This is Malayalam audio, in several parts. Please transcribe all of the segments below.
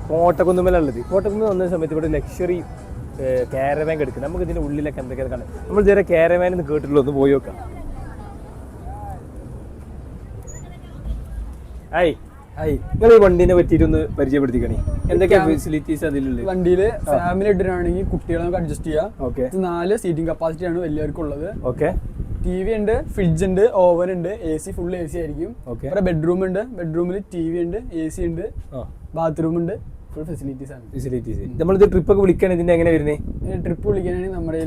കോട്ടക്കുന്നുമലുള്ളത്. കോട്ടക്കുന്ന് വന്ന സമയത്ത് ഇവിടെ ലക്ഷറി കാരവാൻ എടുക്കും. നമുക്ക് ഇതിന്റെ ഉള്ളിലൊക്കെ എന്തൊക്കെയാണ് കാണാം. നമ്മൾ ഇതുവരെ കാരവാൻ എന്ന് കേട്ടിട്ടുള്ളൂ. ഒന്ന് പോയി നോക്കാം. നിങ്ങൾ ഈ വണ്ടിനെ പറ്റിയിട്ടൊന്ന് പരിചയപ്പെടുത്തിക്കണേ. എന്തൊക്കെയാണ് ഫെസിലിറ്റീസ് അതിലുള്ളത്? വണ്ടിയിൽ ഫാമിലി ഇട്ടിട്ടാണെങ്കിൽ കുട്ടികളെ നമുക്ക് അഡ്ജസ്റ്റ് ചെയ്യാം. 4 സീറ്റിംഗ് കപ്പാസിറ്റി ആണ് വലിയവർക്കുള്ളത്. TV ഉണ്ട്, ഫ്രിഡ്ജ് ഉണ്ട്, ഓവൻ ഉണ്ട്, AC ഫുൾ AC ആയിരിക്കും. ബെഡ്റൂം ഉണ്ട്, ബെഡ്റൂമിൽ TV ഉണ്ട്, AC ഉണ്ട്, ബാത്റൂം ഉണ്ട്. ഫുൾ ഫെസിലിറ്റീസ് ആണ്. നമ്മളിത് ട്രിപ്പ് ഒക്കെ വിളിക്കാൻ ഇതിന്റെ എങ്ങനെ വരുന്നത്? ട്രിപ്പ് വിളിക്കാനാണെങ്കിൽ നമ്മുടെ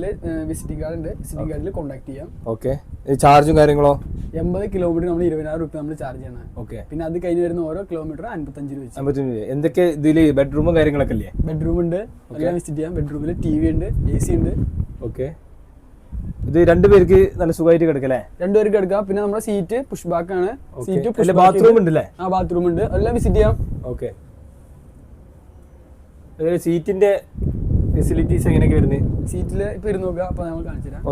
വിസിറ്റിംഗ് കാർഡ് ഉണ്ട്. വിസിറ്റിംഗ് കാർഡിൽ കോൺടാക്ട് ചെയ്യാം. ചാർജും കാര്യങ്ങളോ? 80 കിലോമീറ്റർ നമ്മൾ 20,000 രൂപ നമ്മൾ ചാർജ് ചെയ്യണം. പിന്നെ അത് കഴിഞ്ഞ് വരുന്ന ഓരോ കിലോമീറ്റർ 55 രൂപ. എന്തൊക്കെ ഇതില് ബെഡ്റൂമും കാര്യങ്ങളൊക്കെ അല്ലേ? ബെഡ്റൂം ഉണ്ട്, എല്ലാം വിസിറ്റ് ചെയ്യാം. ബെഡ്റൂമിൽ TV ഉണ്ട്, AC ഉണ്ട്. ഇത് 2 പേർക്ക് നല്ല സുഖമായിട്ട് കിടക്കല്ലേ? 2 പേർക്ക് കിടക്കാം. പിന്നെ നമ്മുടെ സീറ്റ് പുഷ് ബാക്ക് ആണ്. ബാത്റൂം ഉണ്ടല്ലേ? ബാത്റൂം ഉണ്ട്, എല്ലാം വിസിറ്റ് ചെയ്യാം. സീറ്റിന്റെ ഫെസിലിറ്റീസ് എങ്ങനെയൊക്കെ വരുന്നത്? സീറ്റിൽ ഇപ്പൊ ഇരുന്ന് നോക്കുക. അപ്പൊ നമ്മൾ കാണിച്ചു തരാം.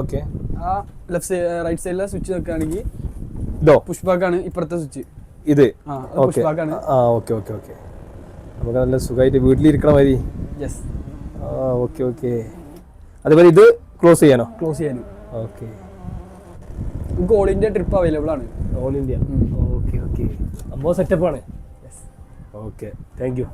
ആ ലെഫ്റ്റ് സൈഡ് റൈറ്റ് സൈഡിലെ സ്വിച്ച് നോക്കുകയാണെങ്കിൽ പുഷ് ബാക്ക് ആണ്. ഇപ്പുറത്തെ സ്വിച്ച് ഇത് പുഷ് ബാക്ക് ആണ്. നമുക്ക് നല്ല സുഖമായിട്ട് വീട്ടിലിരിക്കണ മതി. യെസ്. അതുപോലെ ഇത് ക്ലോസ് ചെയ്യാനോ? ക്ലോസ് ചെയ്യാനും. നമുക്ക് ഓൾ ഇന്ത്യ ട്രിപ്പ് അവൈലബിൾ ആണ്. All India. സംഭവം സെറ്റപ്പ് ആണ്. Thank you.